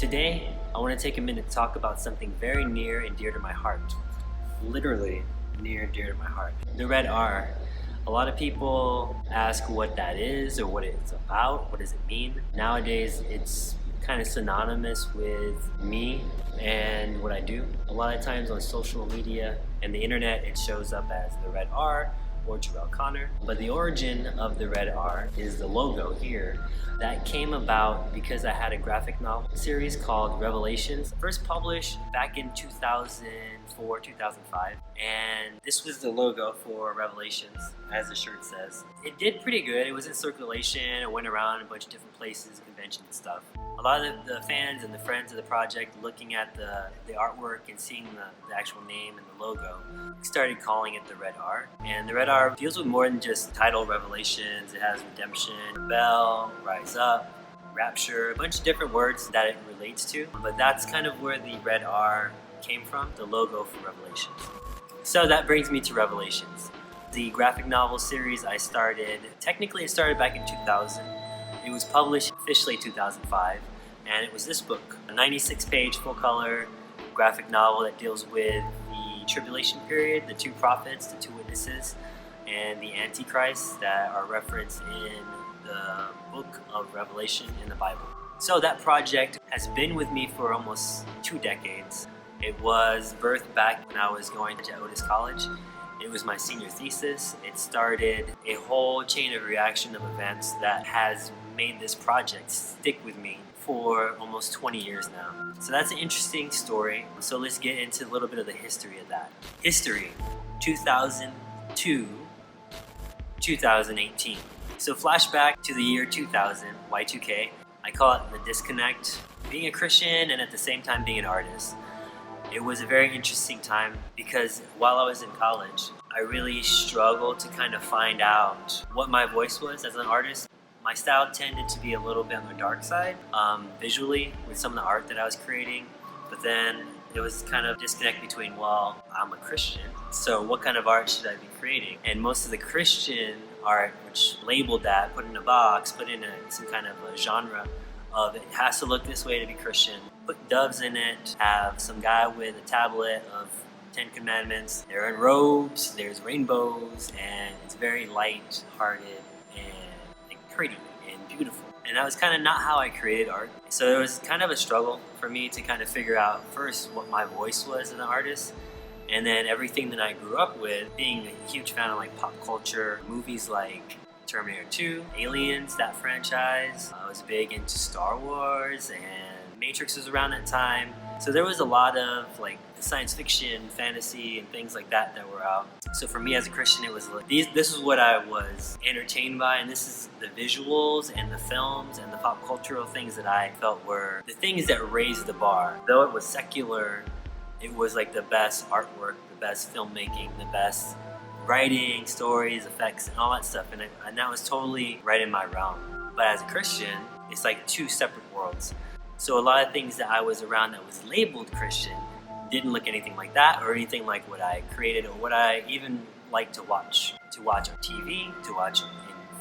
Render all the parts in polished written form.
Today, I want to take a minute to talk about something very near and dear to my heart. Literally near and dear to my heart. The red R. A lot of people ask what that is or what it's about, what does it mean. Nowadays, it's kind of synonymous with me and what I do. A lot of times on social media and the internet, it shows up as the red R or Jerrell Conner. But the origin of the red R is the logo here. That came about because I had a graphic novel series called Revelations, first published back in 2004, 2005. And this was the logo for Revelations, as the shirt says. It did pretty good. It was in circulation. It went around a bunch of different places, conventions and stuff. A lot of the fans and the friends of the project looking at the artwork and seeing the actual name and the logo started calling it the red R. And the red R deals with more than just title Revelations. It has redemption, rebel, rise up, rapture, a bunch of different words that it relates to. But that's kind of where the red R came from, the logo for Revelations. So that brings me to Revelations. The graphic novel series I started, technically it started back in 2000. It was published officially in 2005, and it was this book, a 96-page full-color graphic novel that deals with the tribulation period, the two prophets, the two witnesses, and the Antichrist that are referenced in the book of Revelation in the Bible. So that project has been with me for almost 2 decades. It was birthed back when I was going to Otis College. It was my senior thesis. It started a whole chain of reaction of events that has made this project stick with me for almost 20 years now. So that's an interesting story. So let's get into a little bit of the history of that. History, 2002, 2018. So flashback to the year 2000, Y2K. I call it the disconnect. Being a Christian and at the same time being an artist. It was a very interesting time because while I was in college, I really struggled to kind of find out what my voice was as an artist. My style tended to be a little bit on the dark side, visually, with some of the art that I was creating. But then it was kind of disconnect between, well, I'm a Christian, so what kind of art should I be creating? And most of the Christian art, which labeled that, put in a box, put in some kind of a genre of it has to look this way to be Christian. Put doves in it, have some guy with a tablet of 10 Commandments. They're in robes, there's rainbows, and it's very light-hearted and pretty and beautiful. And that was kind of not how I created art. So it was kind of a struggle for me to kind of figure out first what my voice was as an artist, and then everything that I grew up with, being a huge fan of like pop culture, movies like Terminator 2, Aliens, that franchise. I was big into Star Wars, and Matrix was around that time. So there was a lot of like science fiction, fantasy, and things like that that were out. So for me as a Christian, it was like, this is what I was entertained by, and this is the visuals and the films and the pop cultural things that I felt were the things that raised the bar. Though it was secular, it was like the best artwork, the best filmmaking, the best writing, stories, effects, and all that stuff. And that was totally right in my realm. But as a Christian, it's like two separate worlds. So a lot of things that I was around that was labeled Christian didn't look anything like that or anything like what I created or what I even like to watch on TV, to watch in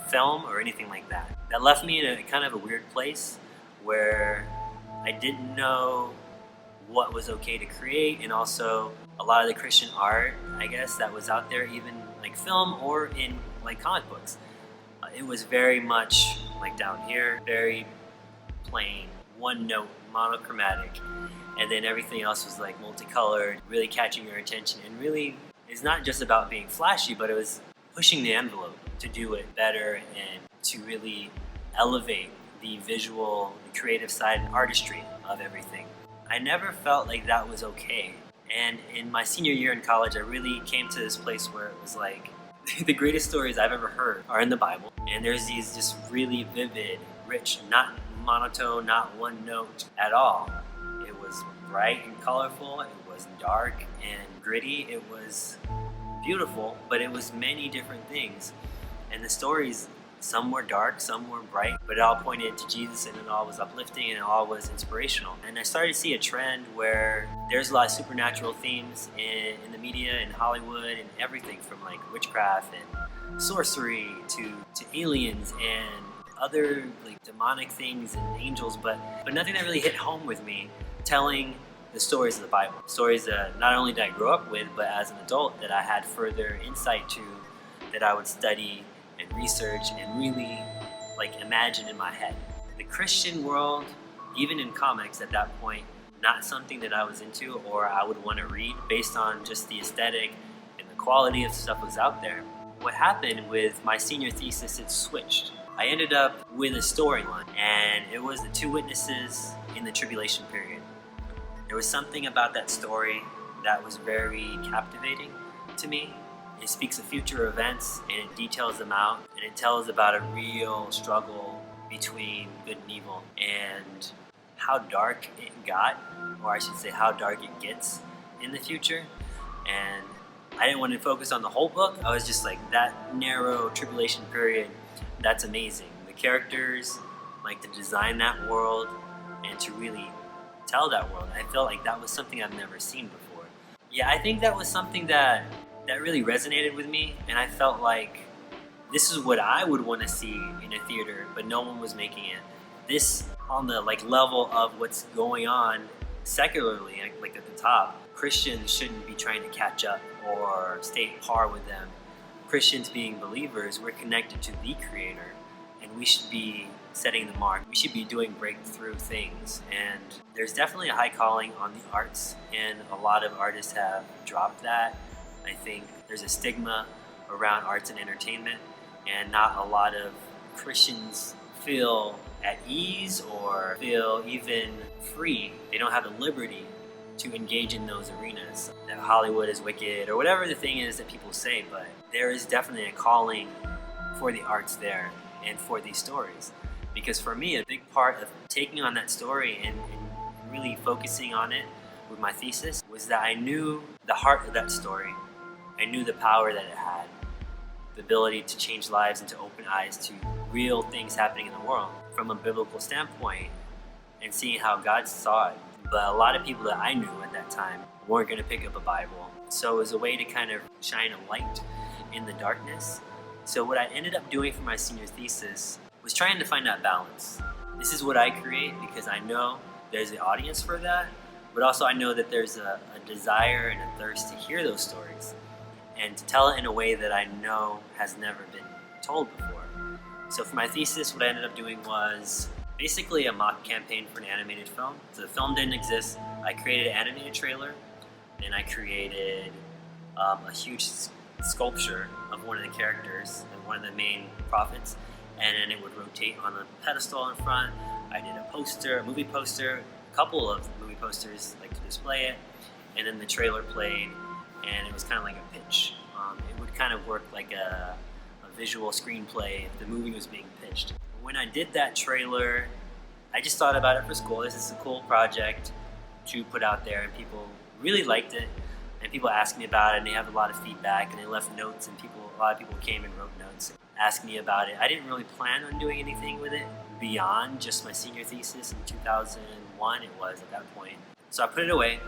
film or anything like that. That left me in a kind of a weird place where I didn't know what was okay to create, and also a lot of the Christian art, I guess, that was out there, even like film or in like comic books. It was very much like down here, very plain, one note, monochromatic, and then everything else was like multicolored, really catching your attention. And really, it's not just about being flashy, but it was pushing the envelope to do it better and to really elevate the visual, the creative side and artistry of everything. I never felt like that was okay. And in my senior year in college, I really came to this place where it was like, the greatest stories I've ever heard are in the Bible. And there's these just really vivid, rich, not monotone, not one note at all. It was bright and colorful, it was dark and gritty, it was beautiful, but it was many different things. And the stories, some were dark, some were bright, but it all pointed to Jesus, and it all was uplifting, and it all was inspirational. And I started to see a trend where there's a lot of supernatural themes in the media, in Hollywood, and everything from like witchcraft and sorcery to aliens and other like demonic things and angels, but nothing that really hit home with me, telling the stories of the Bible. Stories that not only did I grow up with, but as an adult that I had further insight to, that I would study and research and really like imagine in my head. The Christian world, even in comics at that point, not something that I was into or I would want to read based on just the aesthetic and the quality of stuff was out there. What happened with my senior thesis, it switched. I ended up with a storyline, and it was the two witnesses in the tribulation period. There was something about that story that was very captivating to me. It speaks of future events and it details them out, and it tells about a real struggle between good and evil and how dark it got, or I should say how dark it gets in the future. And I didn't want to focus on the whole book. I was just like, that narrow tribulation period, that's amazing. The characters, like to design that world and to really tell that world. I felt like that was something I've never seen before. Yeah, I think that was something that really resonated with me, and I felt like this is what I would want to see in a theater, but no one was making it. This on the like level of what's going on secularly, like at the top. Christians shouldn't be trying to catch up or stay at par with them. Christians being believers, we're connected to the Creator, and we should be setting the mark. We should be doing breakthrough things, and there's definitely a high calling on the arts, and a lot of artists have dropped that. I think there's a stigma around arts and entertainment, and not a lot of Christians feel at ease or feel even free. They don't have the liberty to engage in those arenas. That Hollywood is wicked or whatever the thing is that people say, but there is definitely a calling for the arts there and for these stories. Because for me, a big part of taking on that story and really focusing on it with my thesis was that I knew the heart of that story. I knew the power that it had, the ability to change lives and to open eyes to real things happening in the world from a biblical standpoint and seeing how God saw it. But a lot of people that I knew at that time weren't going to pick up a Bible. So it was a way to kind of shine a light in the darkness. So what I ended up doing for my senior thesis was trying to find that balance. This is what I create because I know there's an audience for that, but also I know that there's a desire and a thirst to hear those stories and to tell it in a way that I know has never been told before. So for my thesis, what I ended up doing was basically a mock campaign for an animated film. So the film didn't exist. I created an animated trailer, and I created a huge sculpture of one of the characters and one of the main prophets, and then it would rotate on a pedestal in front. I did a poster, a movie poster, a couple of movie posters like to display it, and then the trailer played, and it was kind of like a pitch. It would kind of work like a visual screenplay if the movie was being pitched. When I did that trailer, I just thought about it for school. This is a cool project to put out there, and people really liked it, and people asked me about it, and they have a lot of feedback, and they left notes, and a lot of people came and wrote notes and asked me about it. I didn't really plan on doing anything with it beyond just my senior thesis in 2001 it was at that point. So I put it away.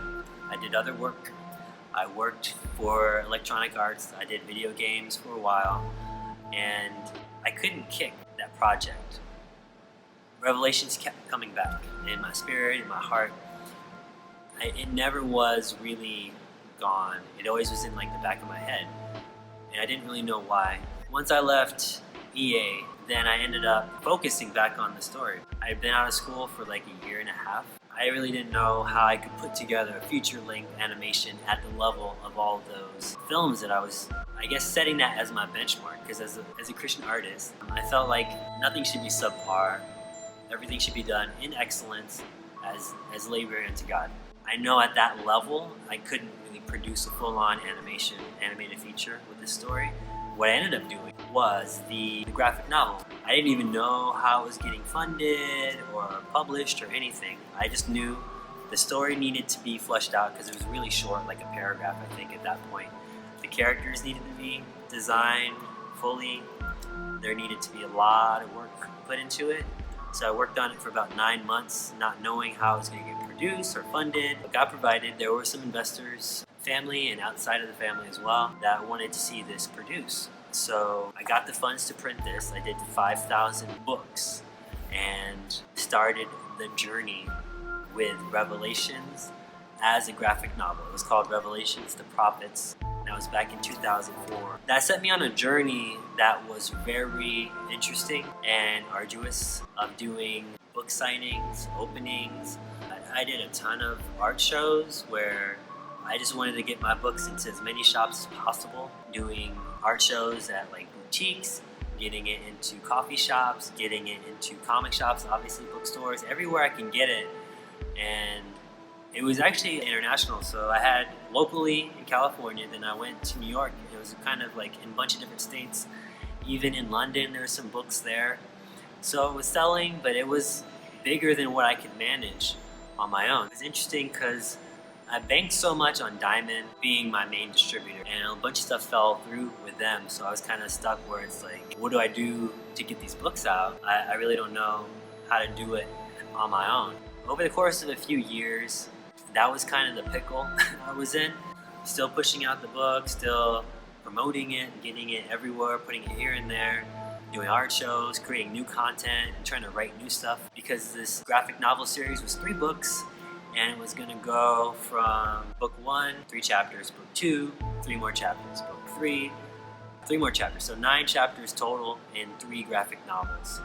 I did other work. I worked for electronic arts. I did video games for a while, and I couldn't kick that project. Revelations kept coming back in my spirit, in my heart. It never was really gone. It always was in like the back of my head, and I didn't really know why. Once I left EA, then I ended up focusing back on the story. I had been out of school for like a year and a half. I really didn't know how I could put together a feature-length animation at the level of all of those films that I was, I guess, setting that as my benchmark. Because as a Christian artist, I felt like nothing should be subpar. Everything should be done in excellence as labor unto God. I know at that level, I couldn't really produce a full-on animated feature with this story. What I ended up doing was the graphic novel. I didn't even know how it was getting funded or published or anything. I just knew the story needed to be fleshed out because it was really short, like a paragraph, I think, at that point. The characters needed to be designed fully. There needed to be a lot of work put into it. So I worked on it for about 9 months, not knowing how it was going to get produced or funded. But God provided. There were some investors, family and outside of the family as well, that wanted to see this produced. So I got the funds to print this. I did 5,000 books and started the journey with Revelations as a graphic novel. It was called Revelations, the Prophets. And that was back in 2004. That set me on a journey that was very interesting and arduous, of doing book signings, openings. I did a ton of art shows where I just wanted to get my books into as many shops as possible, doing art shows at like boutiques, getting it into coffee shops, getting it into comic shops, obviously bookstores, everywhere I can get it. And it was actually international, so I had locally in California, then I went to New York. It was kind of like in a bunch of different states. Even in London, there were some books there. So it was selling, but it was bigger than what I could manage on my own. It was interesting because I banked so much on Diamond being my main distributor, and a bunch of stuff fell through with them, so I was kind of stuck where it's like, what do I do to get these books out? I really don't know how to do it on my own. Over the course of a few years, that was kind of the pickle I was in. Still pushing out the book, still promoting it, getting it everywhere, putting it here and there, doing art shows, creating new content, and trying to write new stuff, because this graphic novel series was 3 books, and it was gonna go from book 1, 3 chapters, book 2, 3 more chapters, book 3, 3 more chapters. So 9 chapters total in 3 graphic novels.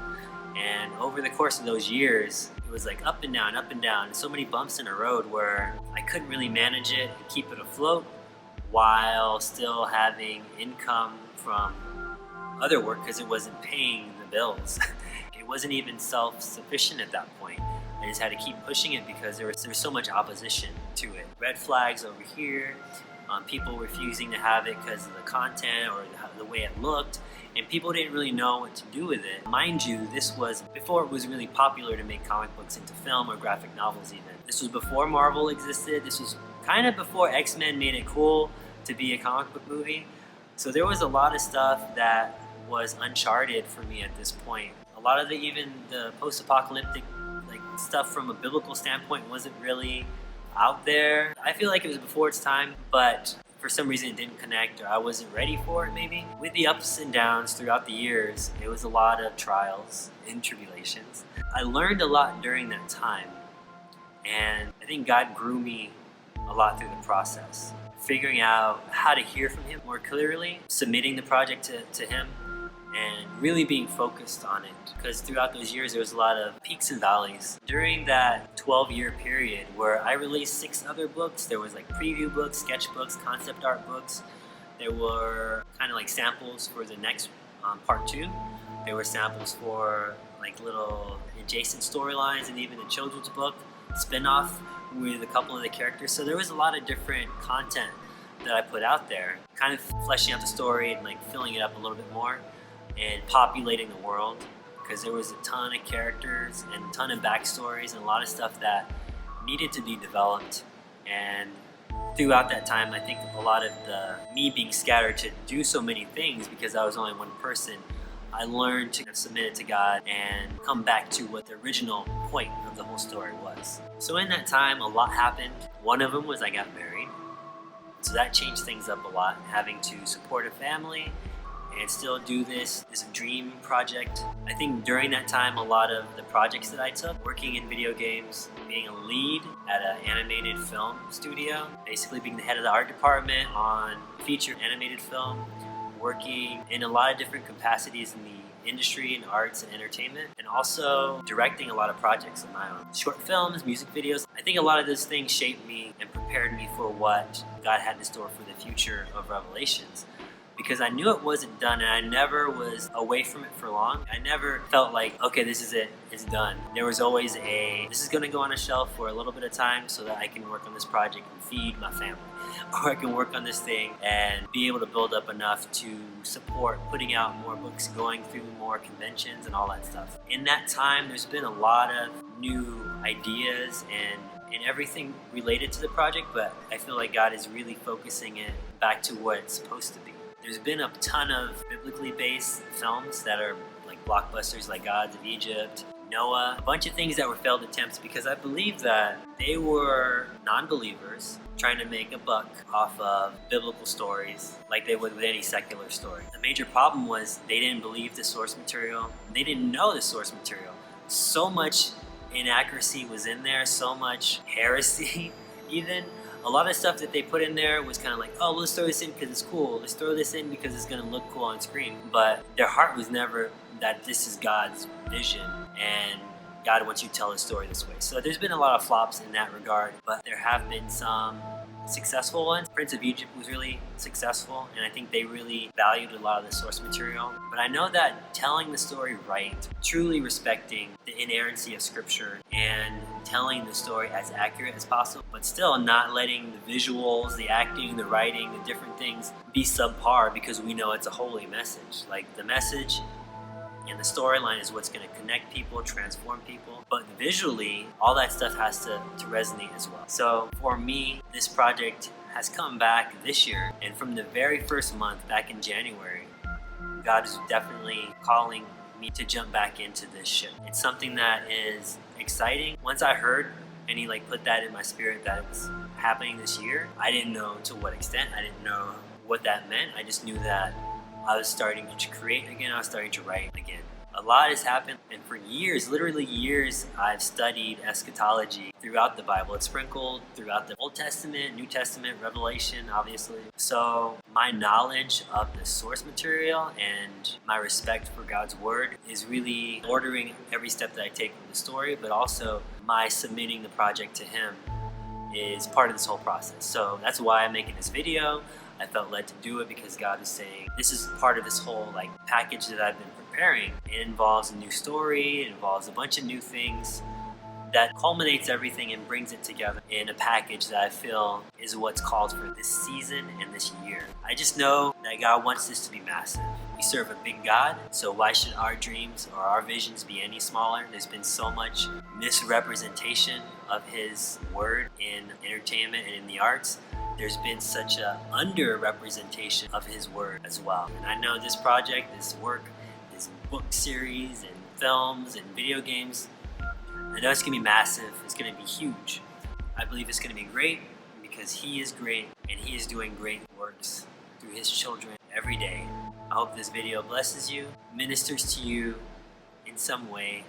And over the course of those years, it was like up and down, so many bumps in the road where I couldn't really manage it and keep it afloat while still having income from other work, because it wasn't paying the bills. It wasn't even self-sufficient at that point. I just had to keep pushing it because there was so much opposition to it. Red flags over here, people refusing to have it because of the content or the way it looked, and people didn't really know what to do with it. Mind you, this was before it was really popular to make comic books into film or graphic novels even. This was before Marvel existed. This was kind of before X-Men made it cool to be a comic book movie. So there was a lot of stuff that was uncharted for me at this point. A lot of even the post-apocalyptic stuff from a biblical standpoint wasn't really out there. I feel like it was before its time, but for some reason it didn't connect, or I wasn't ready for it maybe. With the ups and downs throughout the years, it was a lot of trials and tribulations. I learned a lot during that time, and I think God grew me a lot through the process. Figuring out how to hear from Him more clearly, submitting the project to Him, and really being focused on it, because throughout those years there was a lot of peaks and valleys. During that 12-year period where I released 6 other books, there was like preview books, sketch books, concept art books. There were kind of like samples for the next part 2. There were samples for like little adjacent storylines, and even a children's book spin-off with a couple of the characters. So there was a lot of different content that I put out there, kind of fleshing out the story and like filling it up a little bit more and populating the world, because there was a ton of characters and a ton of backstories and a lot of stuff that needed to be developed. And throughout that time, I think a lot of me being scattered to do so many things because I was only one person, I learned to submit it to God and come back to what the original point of the whole story was. So in that time, a lot happened. One of them was I got married. So that changed things up a lot, having to support a family and still do this dream project. I think during that time, a lot of the projects that I took, working in video games, being a lead at an animated film studio, basically being the head of the art department on feature animated film, working in a lot of different capacities in the industry and arts and entertainment, and also directing a lot of projects of my own. Short films, music videos. I think a lot of those things shaped me and prepared me for what God had in store for the future of Revelations, because I knew it wasn't done, and I never was away from it for long. I never felt like, okay, this is it, it's done. There was always this is gonna go on a shelf for a little bit of time so that I can work on this project and feed my family. Or I can work on this thing and be able to build up enough to support putting out more books, going through more conventions and all that stuff. In that time, there's been a lot of new ideas and everything related to the project, but I feel like God is really focusing it back to what it's supposed to be. There's been a ton of biblically based films that are like blockbusters, like Gods of Egypt, Noah, a bunch of things that were failed attempts because I believe that they were non-believers trying to make a buck off of biblical stories like they would with any secular story. The major problem was they didn't believe the source material. They didn't know the source material. So much inaccuracy was in there, so much heresy even. A lot of stuff that they put in there was kind of like, oh, let's throw this in because it's cool. Let's throw this in because it's going to look cool on screen. But their heart was never that this is God's vision and God wants you to tell a story this way. So there's been a lot of flops in that regard, but there have been some successful ones. Prince of Egypt was really successful, and I think they really valued a lot of the source material. But I know that telling the story right, truly respecting the inerrancy of scripture and telling the story as accurate as possible, but still not letting the visuals, the acting, the writing, the different things be subpar because we know it's a holy message. Like the message and the storyline is what's going to connect people, transform people. But visually, all that stuff has to resonate as well. So for me, this project has come back this year. And from the very first month, back in January, God is definitely calling me to jump back into this ship. It's something that is exciting. Once I heard and he put that in my spirit that it was happening this year, I didn't know to what extent. I didn't know what that meant. I just knew that I was starting to create again. I was starting to write again. A lot has happened, and for years, literally years, I've studied eschatology throughout the Bible. It's sprinkled throughout the Old Testament, New Testament, Revelation, obviously. So my knowledge of the source material and my respect for God's word is really ordering every step that I take in the story, but also my submitting the project to him is part of this whole process. So that's why I'm making this video. I felt led to do it because God is saying this is part of this whole package that I've been preparing. It involves a new story, it involves a bunch of new things that culminates everything and brings it together in a package that I feel is what's called for this season and this year. I just know that God wants this to be massive. We serve a big God, so why should our dreams or our visions be any smaller? There's been so much misrepresentation of his word in entertainment and in the arts. There's been such a under-representation of his word as well. And I know this project, this work, this book series and films and video games, I know it's going to be massive. It's going to be huge. I believe it's going to be great because he is great and he is doing great works through his children every day. I hope this video blesses you, ministers to you in some way.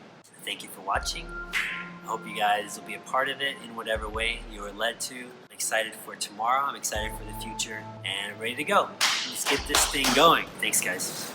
Thank you for watching. I hope you guys will be a part of it in whatever way you are led to. I'm excited for tomorrow. I'm excited for the future and I'm ready to go. Let's get this thing going. Thanks, guys.